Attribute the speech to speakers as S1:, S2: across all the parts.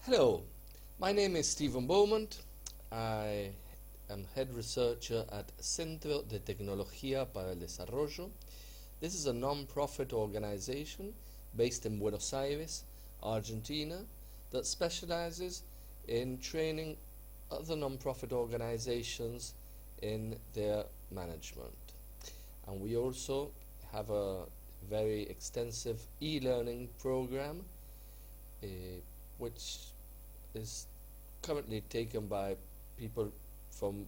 S1: Hello, my name is Stephen Beaumont. I am head researcher at Centro de Tecnología para el Desarrollo. This is a non-profit organization based in Buenos Aires, Argentina, that specializes in training other non-profit organizations in their management. And we also have a very extensive e-learning program which is currently taken by people from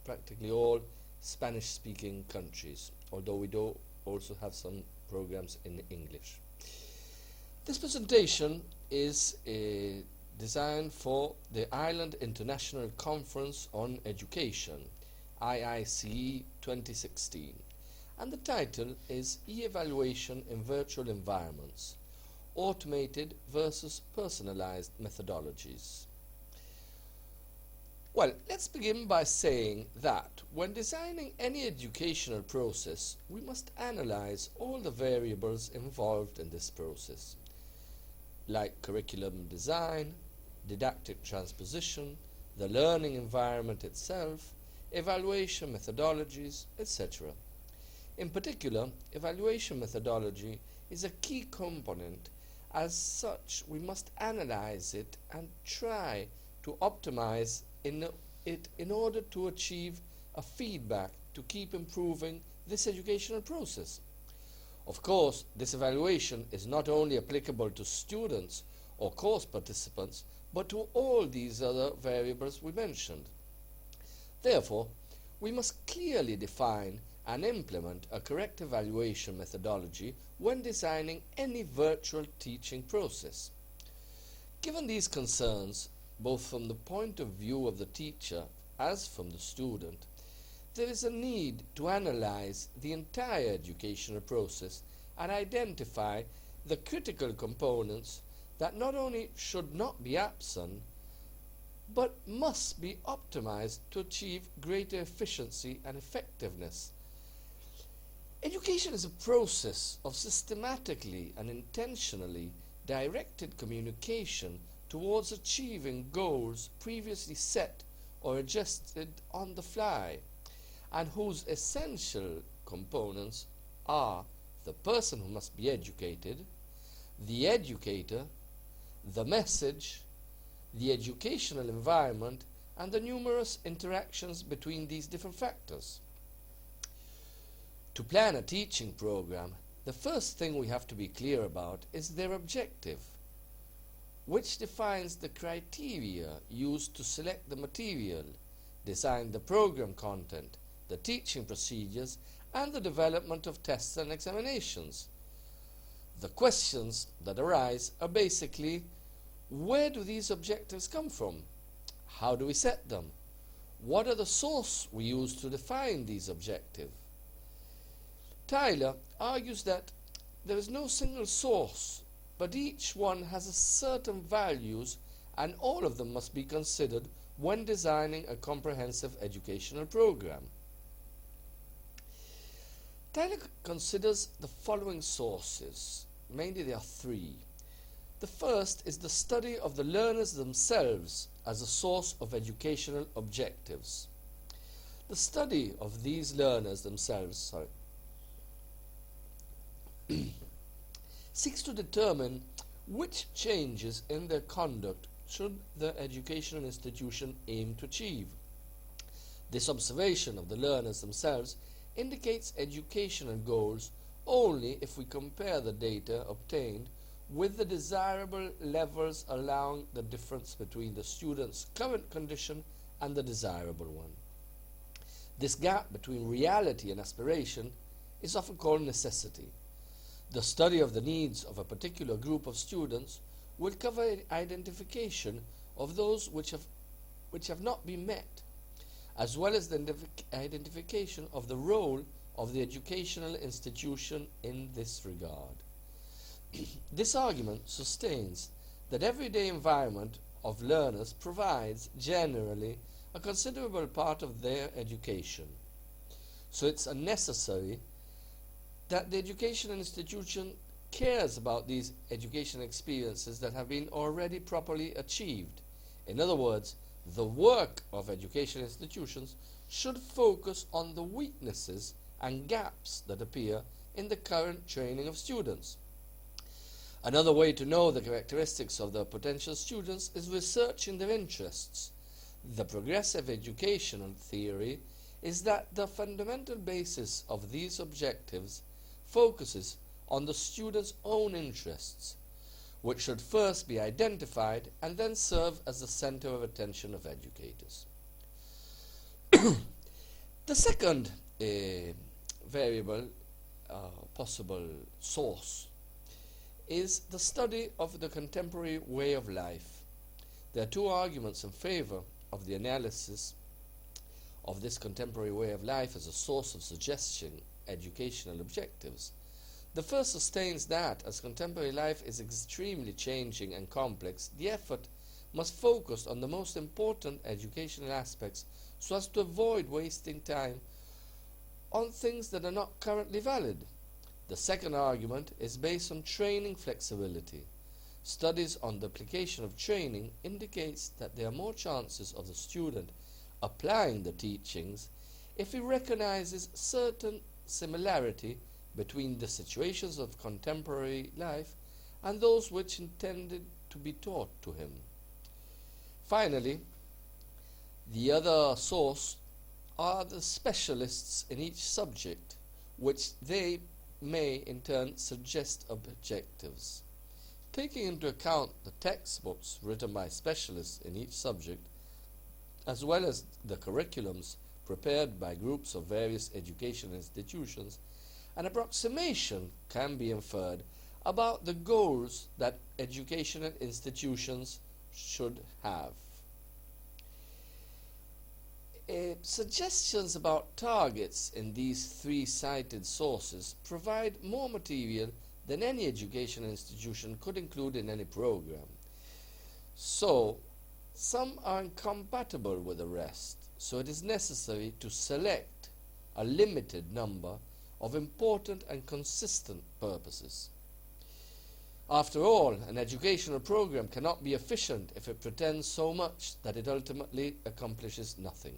S1: practically all Spanish-speaking countries, although we do also have some programs in English. This presentation is designed for the Ireland International Conference on Education, IICE 2016, and the title is E-Evaluation in Virtual Environments: Automated versus Personalized Methodologies. Well, let's begin by saying that when designing any educational process, we must analyze all the variables involved in this process, like curriculum design, didactic transposition, the learning environment itself, evaluation methodologies, etc. In particular, evaluation methodology is a key component. As such, we must analyze it and try to optimize it in order to achieve a feedback to keep improving this educational process. Of course, this evaluation is not only applicable to students or course participants, but to all these other variables we mentioned. Therefore, we must clearly define and implement a correct evaluation methodology when designing any virtual teaching process. Given these concerns, both from the point of view of the teacher as from the student, there is a need to analyze the entire educational process and identify the critical components that not only should not be absent, but must be optimized to achieve greater efficiency and effectiveness. Education is a process of systematically and intentionally directed communication towards achieving goals previously set or adjusted on the fly, and whose essential components are the person who must be educated, the educator, the message, the educational environment, and the numerous interactions between these different factors. To plan a teaching program, the first thing we have to be clear about is their objective, which defines the criteria used to select the material, design the program content, the teaching procedures, and the development of tests and examinations. The questions that arise are basically: where do these objectives come from? How do we set them? What are the sources we use to define these objectives? Tyler argues that there is no single source, but each one has a certain values, and all of them must be considered when designing a comprehensive educational program. Tyler considers the following sources. Mainly there are three. The first is the study of the learners themselves as a source of educational objectives. The study of these learners themselves seeks to determine which changes in their conduct should the educational institution aim to achieve. This observation of the learners themselves indicates educational goals only if we compare the data obtained with the desirable levels, allowing the difference between the student's current condition and the desirable one. This gap between reality and aspiration is often called necessity. The study of the needs of a particular group of students will cover identification of those which have not been met, as well as the identification of the role of the educational institution in this regard. This argument sustains that everyday environment of learners provides generally a considerable part of their education. So it's unnecessary that the educational institution cares about these education experiences that have been already properly achieved. In other words, the work of education institutions should focus on the weaknesses and gaps that appear in the current training of students. Another way to know the characteristics of the potential students is researching their interests. The progressive educational theory is that the fundamental basis of these objectives focuses on the student's own interests, which should first be identified and then serve as the center of attention of educators. The second variable, possible source, is the study of the contemporary way of life. There are two arguments in favor of the analysis of this contemporary way of life as a source of suggesting educational objectives. The first sustains that, as contemporary life is extremely changing and complex, the effort must focus on the most important educational aspects so as to avoid wasting time on things that are not currently valid. The second argument is based on training flexibility. Studies on the application of training indicates that there are more chances of the student applying the teachings if he recognizes certain similarity between the situations of contemporary life and those which intended to be taught to him. Finally, the other source are the specialists in each subject, which they may in turn suggest objectives. Taking into account the textbooks written by specialists in each subject, as well as the curriculums prepared by groups of various educational institutions, an approximation can be inferred about the goals that educational institutions should have. Suggestions about targets in these three cited sources provide more material than any educational institution could include in any program. So, some are incompatible with the rest, so it is necessary to select a limited number of important and consistent purposes. After all, an educational program cannot be efficient if it pretends so much that it ultimately accomplishes nothing.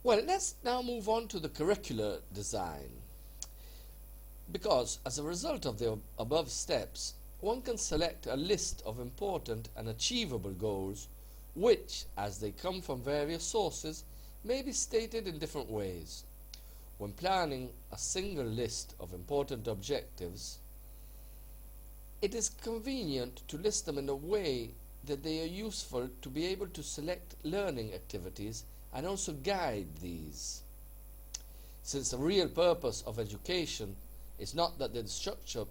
S1: Well, let's now move on to the curricular design, because as a result of the above steps, one can select a list of important and achievable goals which, as they come from various sources, may be stated in different ways. When planning a single list of important objectives, it is convenient to list them in a way that they are useful to be able to select learning activities and also guide these. Since the real purpose of education is not that the instructor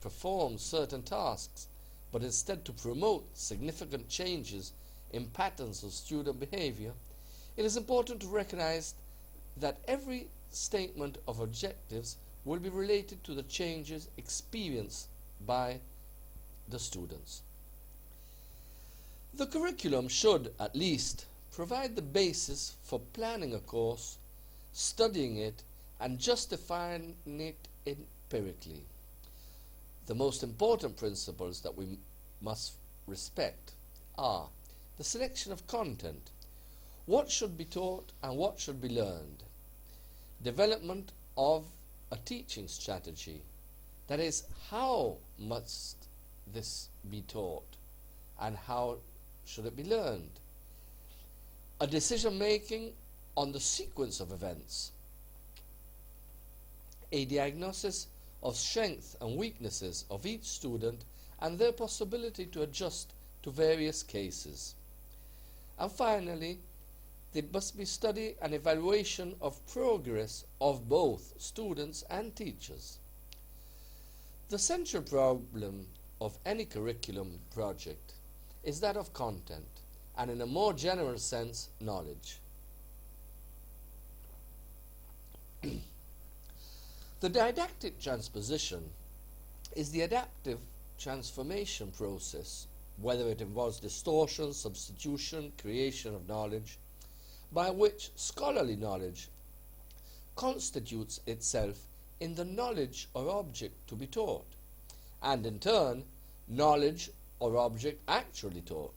S1: performs certain tasks, but instead to promote significant changes in patterns of student behavior, it is important to recognize that every statement of objectives will be related to the changes experienced by the students. The curriculum should, at least, provide the basis for planning a course, studying it, and justifying it empirically. The most important principles that we must respect are the selection of content, what should be taught and what should be learned, development of a teaching strategy, that is, how must this be taught and how should it be learned, a decision making on the sequence of events, a diagnosis of strengths and weaknesses of each student and their possibility to adjust to various cases. And finally, there must be study and evaluation of progress of both students and teachers. The central problem of any curriculum project is that of content, and in a more general sense, knowledge. The didactic transposition is the adaptive transformation process, whether it involves distortion, substitution, creation of knowledge, by which scholarly knowledge constitutes itself in the knowledge or object to be taught, and in turn, knowledge or object actually taught.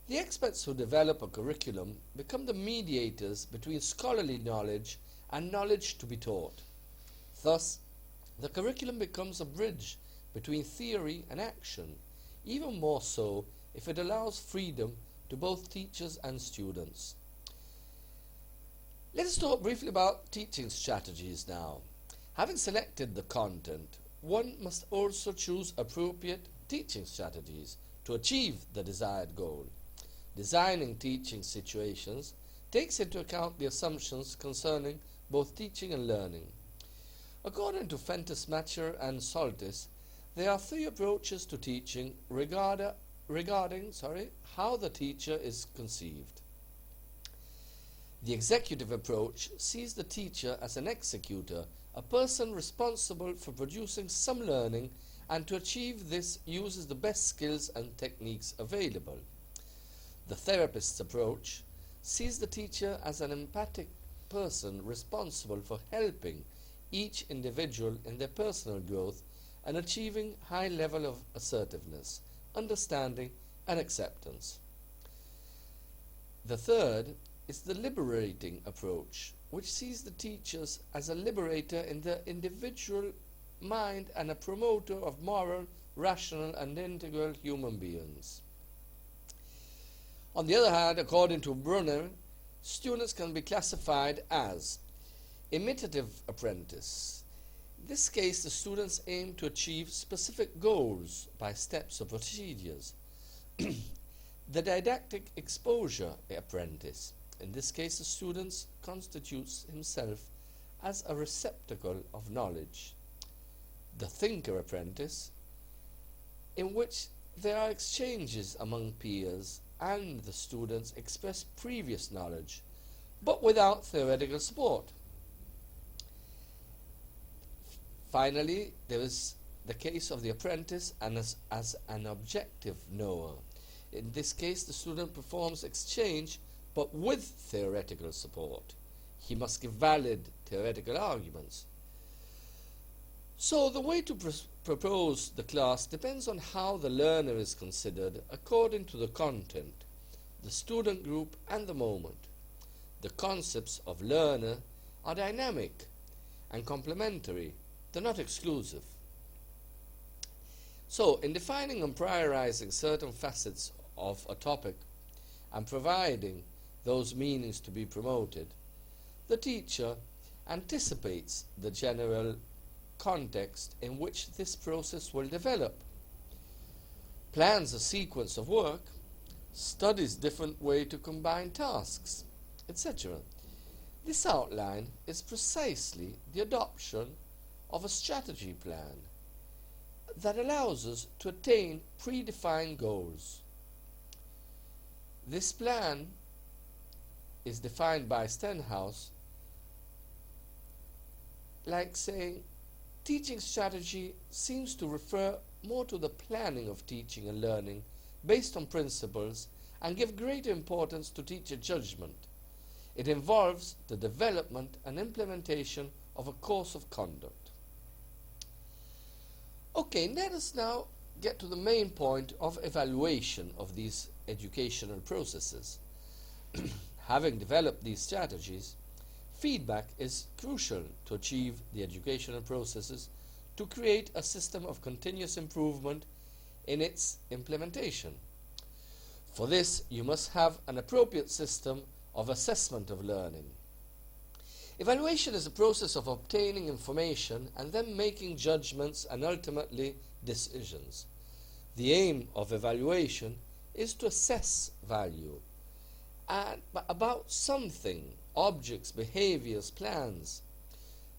S1: The experts who develop a curriculum become the mediators between scholarly knowledge and knowledge to be taught. Thus, the curriculum becomes a bridge between theory and action, even more so if it allows freedom to both teachers and students. Let us talk briefly about teaching strategies now. Having selected the content, one must also choose appropriate teaching strategies to achieve the desired goal. Designing teaching situations takes into account the assumptions concerning both teaching and learning. According to Fentis, Matcher and Soltis, there are three approaches to teaching regarding how the teacher is conceived. The executive approach sees the teacher as an executor, a person responsible for producing some learning, and to achieve this uses the best skills and techniques available. The therapist's approach sees the teacher as an empathic person responsible for helping each individual in their personal growth and achieving high level of assertiveness, understanding, and acceptance. The third is the liberating approach, which sees the teachers as a liberator in the individual mind and a promoter of moral, rational, and integral human beings. On the other hand, according to Brunner, students can be classified as imitative apprentice. In this case, the students aim to achieve specific goals by steps or procedures. The didactic exposure apprentice. In this case, the student constitutes himself as a receptacle of knowledge. The thinker apprentice, in which there are exchanges among peers and the students express previous knowledge, but without theoretical support. Finally, there is the case of the apprentice and as an objective knower. In this case, the student performs exchange but with theoretical support. He must give valid theoretical arguments. So the way to propose the class depends on how the learner is considered according to the content, the student group, and the moment. The concepts of learner are dynamic and complementary. They're not exclusive. So, in defining and prioritizing certain facets of a topic and providing those meanings to be promoted, the teacher anticipates the general context in which this process will develop, plans a sequence of work, studies different ways to combine tasks, etc. This outline is precisely the adoption of a strategy plan that allows us to attain predefined goals. This plan is defined by Stenhouse like saying, teaching strategy seems to refer more to the planning of teaching and learning based on principles and give greater importance to teacher judgment. It involves the development and implementation of a course of conduct. Okay, let us now get to the main point of evaluation of these educational processes. Having developed these strategies, feedback is crucial to achieve the educational processes to create a system of continuous improvement in its implementation. For this, you must have an appropriate system of assessment of learning. Evaluation is a process of obtaining information and then making judgments and ultimately decisions. The aim of evaluation is to assess value about something, objects, behaviors, plans.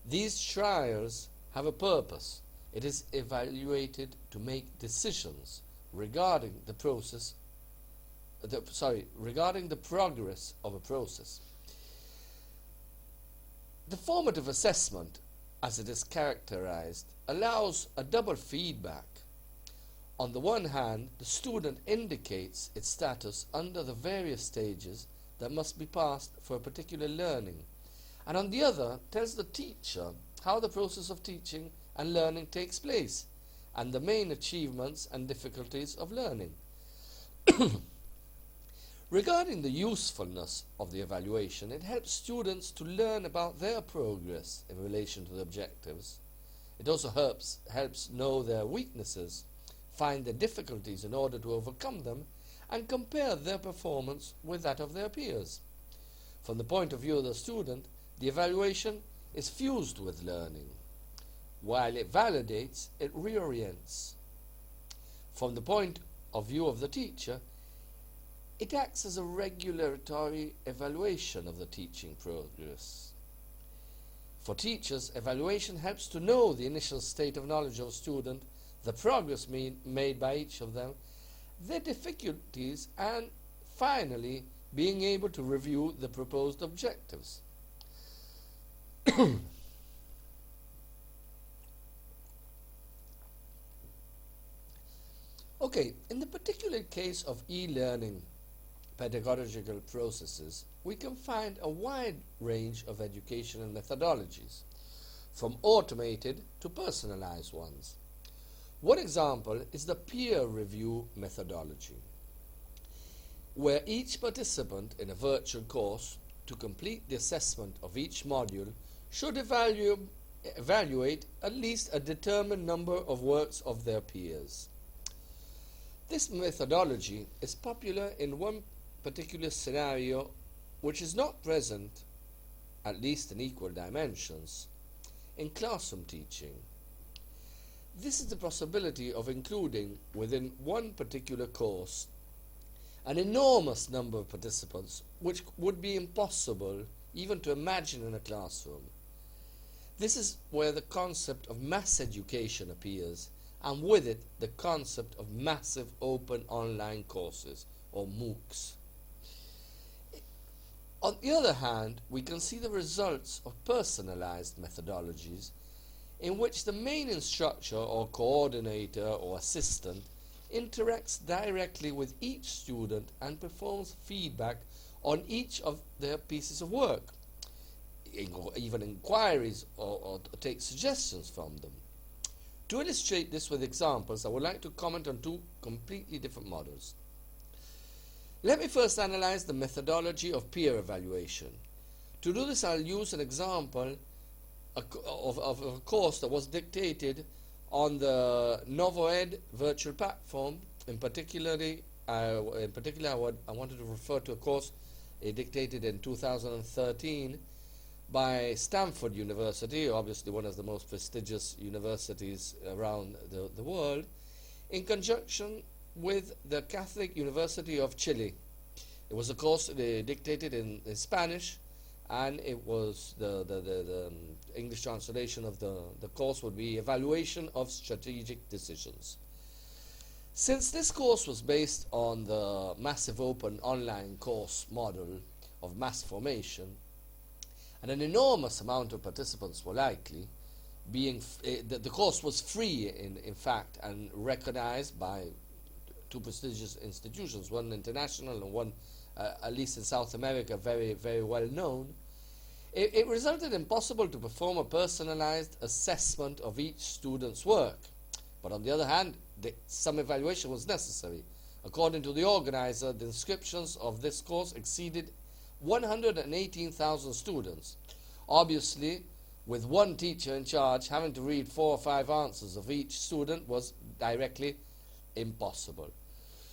S1: These trials have a purpose. It is evaluated to make decisions regarding the process, regarding the progress of a process. The formative assessment, as it is characterized, allows a double feedback. On the one hand, the student indicates its status under the various stages that must be passed for a particular learning, and on the other, tells the teacher how the process of teaching and learning takes place, and the main achievements and difficulties of learning. Regarding the usefulness of the evaluation, it helps students to learn about their progress in relation to the objectives. It also helps know their weaknesses, find their difficulties in order to overcome them, and compare their performance with that of their peers. From the point of view of the student, the evaluation is fused with learning. While it validates, it reorients. From the point of view of the teacher, it acts as a regulatory evaluation of the teaching progress. For teachers, evaluation helps to know the initial state of knowledge of a student, the progress made by each of them, their difficulties, and finally, being able to review the proposed objectives. Okay, in the particular case of e-learning pedagogical processes, we can find a wide range of educational methodologies, from automated to personalized ones. One example is the peer review methodology, where each participant in a virtual course, to complete the assessment of each module, should evaluate at least a determined number of works of their peers. This methodology is popular in one particular scenario which is not present, at least in equal dimensions, in classroom teaching. This is the possibility of including within one particular course an enormous number of participants, which would be impossible even to imagine in a classroom. This is where the concept of mass education appears, and with it the concept of massive open online courses, or MOOCs. On the other hand, we can see the results of personalized methodologies, in which the main instructor or coordinator or assistant interacts directly with each student and performs feedback on each of their pieces of work, even inquiries or take suggestions from them. To illustrate this with examples, I would like to comment on two completely different models. Let me first analyze the methodology of peer evaluation. To do this, I'll use an example of a course that was dictated on the NovoEd virtual platform. In particular, I wanted to refer to a course dictated in 2013 by Stanford University, obviously one of the most prestigious universities around the world, in conjunction with the Catholic University of Chile. It was a course dictated in Spanish, and it was the English translation of the course would be Evaluation of Strategic Decisions. Since this course was based on the massive open online course model of mass formation, and an enormous amount of participants were likely, the course was free in fact, and recognized by two prestigious institutions, one international and one, at least in South America, very, very well known. It resulted in impossible to perform a personalized assessment of each student's work. But on the other hand, some evaluation was necessary. According to the organizer, the inscriptions of this course exceeded 118,000 students. Obviously, with one teacher in charge, having to read 4 or 5 answers of each student was directly impossible.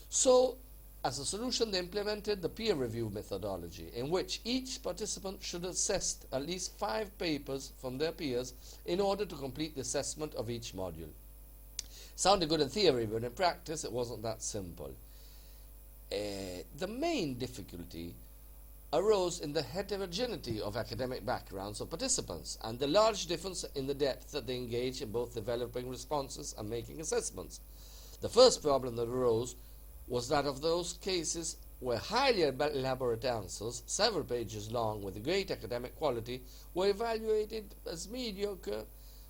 S1: So, as a solution, they implemented the peer review methodology, in which each participant should assess at least 5 papers from their peers in order to complete the assessment of each module. Sounded good in theory, but in practice it wasn't that simple. The main difficulty arose in the heterogeneity of academic backgrounds of participants and the large difference in the depth that they engage in both developing responses and making assessments. The first problem that arose was that of those cases where highly elaborate answers, several pages long with great academic quality, were evaluated as mediocre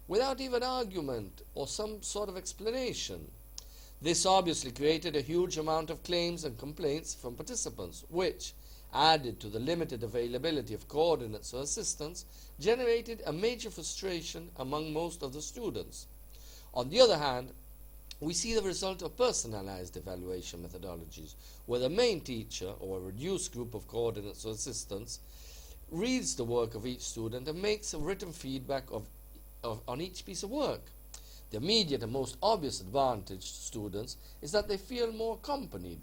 S1: without even argument or some sort of explanation. This obviously created a huge amount of claims and complaints from participants, which, added to the limited availability of coordinates or assistants, generated a major frustration among most of the students. On the other hand, we see the result of personalized evaluation methodologies, where the main teacher or a reduced group of coordinates or assistants reads the work of each student and makes a written feedback on each piece of work. The immediate and most obvious advantage to students is that they feel more accompanied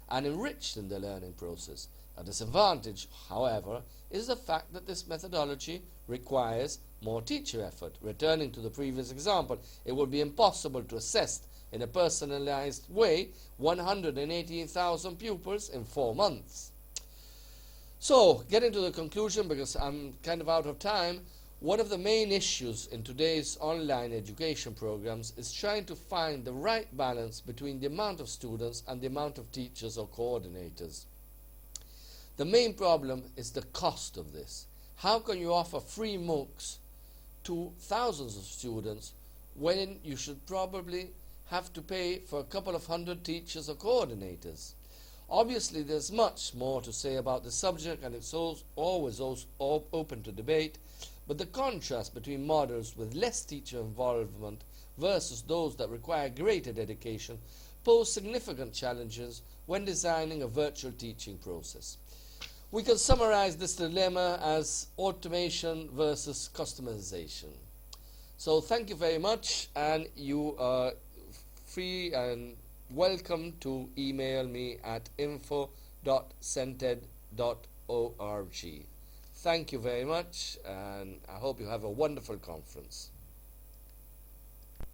S1: and enriched in their learning process. A disadvantage, however, is the fact that this methodology requires more teacher effort. Returning to the previous example, it would be impossible to assess in a personalized way 118,000 pupils in 4 months. So, getting to the conclusion, because I'm kind of out of time, one of the main issues in today's online education programs is trying to find the right balance between the amount of students and the amount of teachers or coordinators. The main problem is the cost of this. How can you offer free MOOCs to thousands of students when you should probably have to pay for a couple of hundred teachers or coordinators? Obviously, there's much more to say about the subject, and it's always open to debate, but the contrast between models with less teacher involvement versus those that require greater dedication pose significant challenges when designing a virtual teaching process. We can summarize this dilemma as automation versus customization. So thank you very much, and you are free and welcome to email me at info.cented.org. Thank you very much, and I hope you have a wonderful conference.